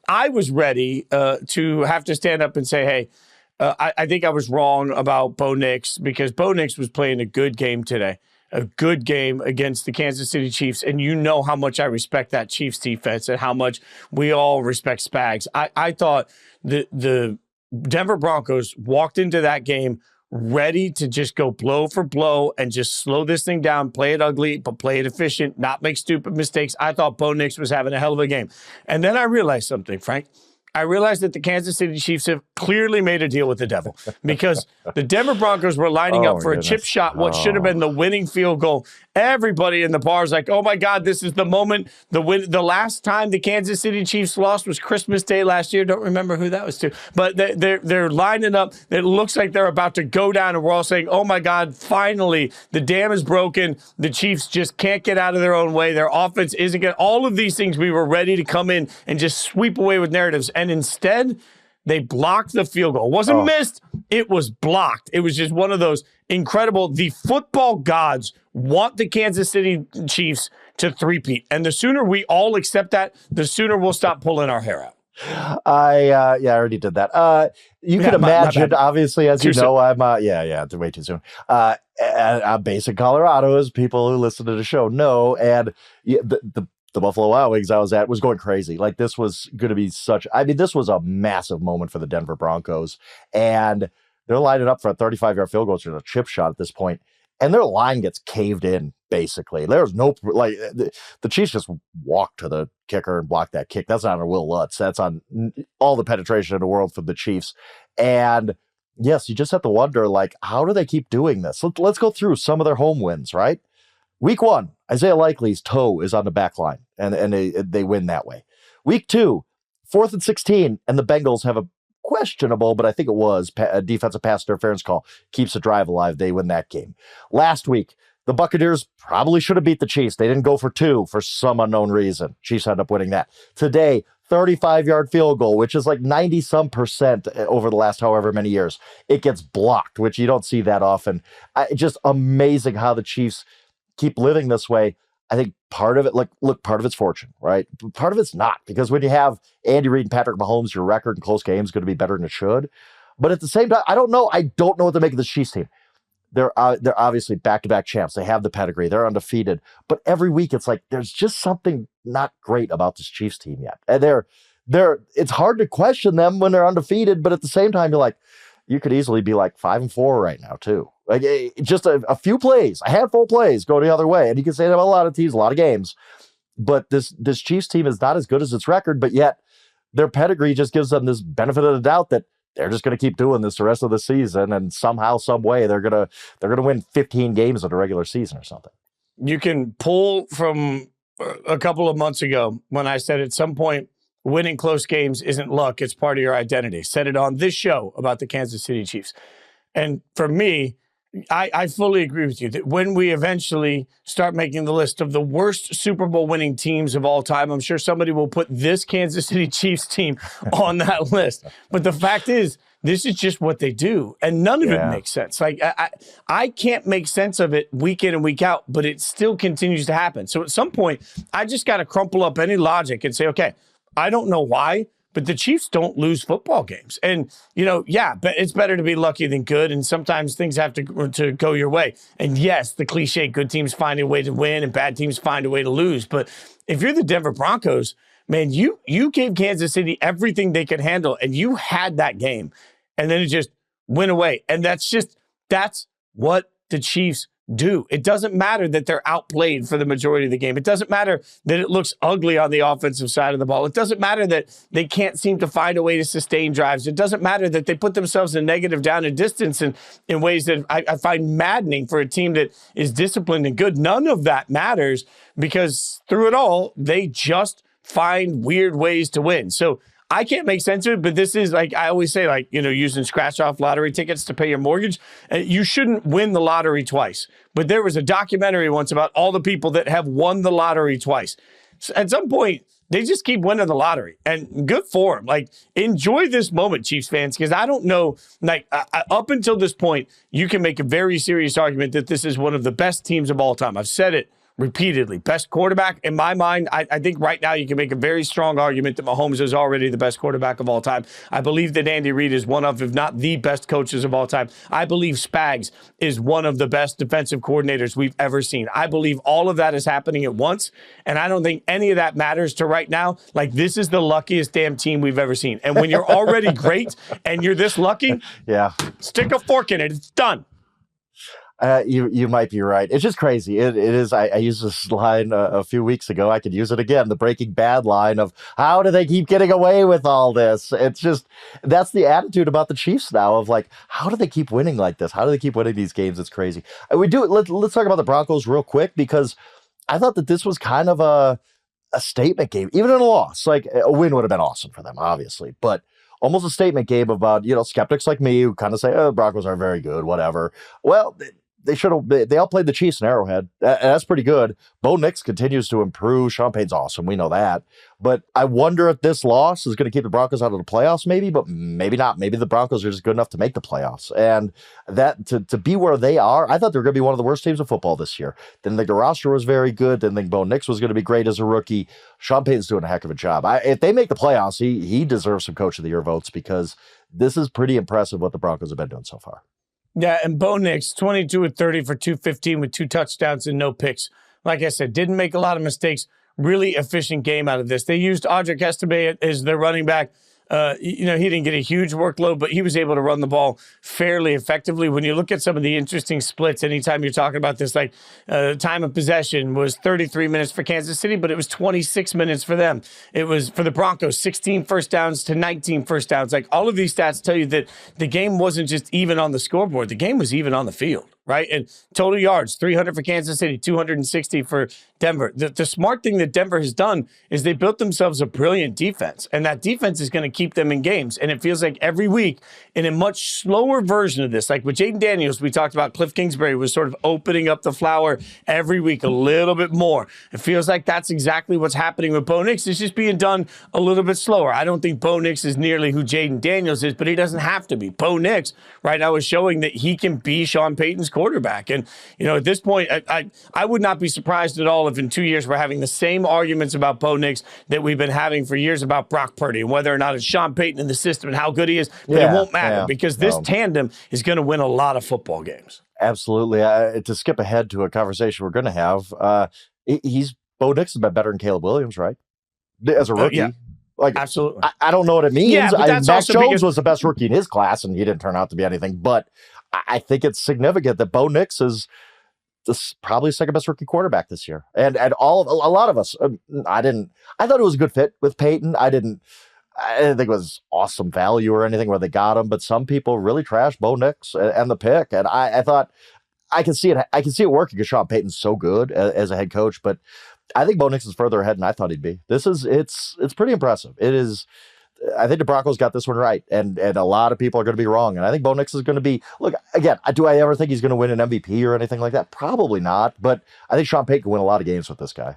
I was ready to have to stand up and say, hey, I think I was wrong about Bo Nix because Bo Nix was playing a good game today, a good game against the Kansas City Chiefs. And you know how much I respect that Chiefs defense and how much we all respect Spags. I thought the Denver Broncos walked into that game ready to just go blow for blow and just slow this thing down, play it ugly, but play it efficient, not make stupid mistakes. I thought Bo Nix was having a hell of a game. And then I realized something, Frank. I realized that the Kansas City Chiefs have clearly made a deal with the devil because the Denver Broncos were lining up for a chip shot, what should have been the winning field goal. Everybody in the bar is like, oh my God, this is the moment. The last time the Kansas City Chiefs lost was Christmas Day last year. Don't remember who that was to. But they're lining up. It looks like they're about to go down, and we're all saying, oh my God, finally, the dam is broken. The Chiefs just can't get out of their own way. Their offense isn't good. All of these things we were ready to come in and just sweep away with narratives. And instead, they blocked the field goal. It wasn't missed. It was blocked. It was just one of those incredible. The football gods want the Kansas City Chiefs to three-peat. And the sooner we all accept that, the sooner we'll stop pulling our hair out. I already did that. You can imagine, obviously, as you know, I'm it's way too soon. I'm based in Colorado, as people who listen to the show know, and the Buffalo Wild Wings I was at was going crazy. Like, this was going to be this was a massive moment for the Denver Broncos, and they're lining up for a 35-yard field goal, which is a chip shot at this point, and their line gets caved in. Basically, there's no the Chiefs just walked to the kicker and blocked that kick. That's not on Will Lutz. That's on all the penetration in the world from the Chiefs. And yes, you just have to wonder, like, how do they keep doing this? Let's go through some of their home wins, right? Week 1, Isaiah Likely's toe is on the back line, and they win that way. Week 2, 4th and 16, and the Bengals have a questionable, but I think it was a defensive pass interference call. Keeps the drive alive. They win that game. Last week, the Buccaneers probably should have beat the Chiefs. They didn't go for 2 for some unknown reason. Chiefs ended up winning that. Today, 35-yard field goal, which is like 90-some% over the last however many years. It gets blocked, which you don't see that often. Just amazing how the Chiefs keep living this way. I think part of it, part of it's fortune, right? Part of it's not, because when you have Andy Reid and Patrick Mahomes, your record in close games is going to be better than it should. But at the same time, I don't know what to make of the Chiefs team. They're obviously back-to-back champs. They have the pedigree. They're undefeated. But every week, it's like there's just something not great about this Chiefs team yet. And it's hard to question them when they're undefeated, but at the same time, you're like, you could easily be like 5-4 right now too. Like, just a few plays, a handful of plays go the other way. And you can say that about a lot of teams, a lot of games. But this Chiefs team is not as good as its record, but yet their pedigree just gives them this benefit of the doubt that they're just going to keep doing this the rest of the season, and somehow, some way, they're gonna win 15 games of the regular season or something. You can pull from a couple of months ago when I said at some point winning close games isn't luck; it's part of your identity. Said it on this show about the Kansas City Chiefs, and for me, I fully agree with you that when we eventually start making the list of the worst Super Bowl winning teams of all time, I'm sure somebody will put this Kansas City Chiefs team on that list. But the fact is, this is just what they do. And none of it makes sense. Like, I can't make sense of it week in and week out, but it still continues to happen. So at some point, I just got to crumple up any logic and say, okay, I don't know why, but the Chiefs don't lose football games. And, but it's better to be lucky than good. And sometimes things have to go your way. And yes, the cliche, good teams find a way to win and bad teams find a way to lose. But if you're the Denver Broncos, man, you gave Kansas City everything they could handle, and you had that game. And then it just went away. And that's what the Chiefs do. It doesn't matter that they're outplayed for the majority of the game. It doesn't matter that it looks ugly on the offensive side of the ball. It doesn't matter that they can't seem to find a way to sustain drives. It doesn't matter that they put themselves in negative down and distance in ways that I find maddening for a team that is disciplined and good. None of that matters, because through it all, they just find weird ways to win. So I can't make sense of it, but this is, like I always say, using scratch-off lottery tickets to pay your mortgage. You shouldn't win the lottery twice. But there was a documentary once about all the people that have won the lottery twice. So at some point, they just keep winning the lottery, and good for them. Like, enjoy this moment, Chiefs fans, because I don't know, up until this point, you can make a very serious argument that this is one of the best teams of all time. I've said it repeatedly. Best quarterback, in my mind, I think right now you can make a very strong argument that Mahomes is already the best quarterback of all time. I believe that Andy Reid is one of, if not the best coaches of all time. I believe Spags is one of the best defensive coordinators we've ever seen. I believe all of that is happening at once, and I don't think any of that matters to right now. Like, this is the luckiest damn team we've ever seen. And when you're already great and you're this lucky, yeah, stick a fork in it. It's done. You might be right. It's just crazy. It is. I used this line a few weeks ago. I could use it again. The Breaking Bad line of how do they keep getting away with all this? It's just, that's the attitude about the Chiefs now of like, how do they keep winning like this? How do they keep winning these games? It's crazy. Let's talk about the Broncos real quick, because I thought that this was kind of a statement game, even in a loss. Like, a win would have been awesome for them, obviously, but almost a statement game about, skeptics like me who kind of say, oh, the Broncos are very good, whatever. Well, they should have. They all played the Chiefs in Arrowhead. That's pretty good. Bo Nix continues to improve. Sean Payton's awesome. We know that. But I wonder if this loss is going to keep the Broncos out of the playoffs, maybe, but maybe not. Maybe the Broncos are just good enough to make the playoffs. And that to be where they are, I thought they were going to be one of the worst teams of football this year. Didn't think the roster was very good. Didn't think Bo Nix was going to be great as a rookie. Sean Payton's doing a heck of a job. If they make the playoffs, he deserves some Coach of the Year votes, because this is pretty impressive what the Broncos have been doing so far. Yeah, and Bo Nix, 22 of 30 for 215 with 2 touchdowns and no picks. Like I said, didn't make a lot of mistakes. Really efficient game out of this. They used Audric Estime as their running back. He didn't get a huge workload, but he was able to run the ball fairly effectively. When you look at some of the interesting splits, anytime you're talking about this, like time of possession was 33 minutes for Kansas City, but it was 26 minutes for them. It was for the Broncos, 16 first downs to 19 first downs. Like, all of these stats tell you that the game wasn't just even on the scoreboard. The game was even on the field. Right? And total yards, 300 for Kansas City, 260 for Denver. The smart thing that Denver has done is they built themselves a brilliant defense, and that defense is going to keep them in games. And it feels like every week, in a much slower version of this, like with Jaden Daniels, we talked about Cliff Kingsbury was sort of opening up the flower every week a little bit more. It feels like that's exactly what's happening with Bo Nix. It's just being done a little bit slower. I don't think Bo Nix is nearly who Jaden Daniels is, but he doesn't have to be. Bo Nix right now is showing that he can be Sean Payton's quarterback. And, at this point, I would not be surprised at all if in 2 years we're having the same arguments about Bo Nix that we've been having for years about Brock Purdy and whether or not it's Sean Payton in the system and how good he is. But it won't matter because this tandem is going to win a lot of football games. Absolutely. To skip ahead to a conversation we're going to have, Bo Nix has been better than Caleb Williams, right? As a rookie. Yeah. Like, absolutely. I don't know what it means. Yeah, but that's Mac Jones because was the best rookie in his class, and he didn't turn out to be anything. But I think it's significant that Bo Nix is probably the second best rookie quarterback this year. And a lot of us, I thought it was a good fit with Peyton. I didn't think it was awesome value or anything where they got him, but some people really trashed Bo Nix and the pick. And I thought I can see it working because Sean Payton's so good as a head coach, but I think Bo Nix is further ahead than I thought he'd be. It's pretty impressive. It is. I think the Broncos got this one right, and a lot of people are going to be wrong. And I think Bo Nix is going to be, look, again, do I ever think he's going to win an MVP or anything like that? Probably not, but I think Sean Payton can win a lot of games with this guy.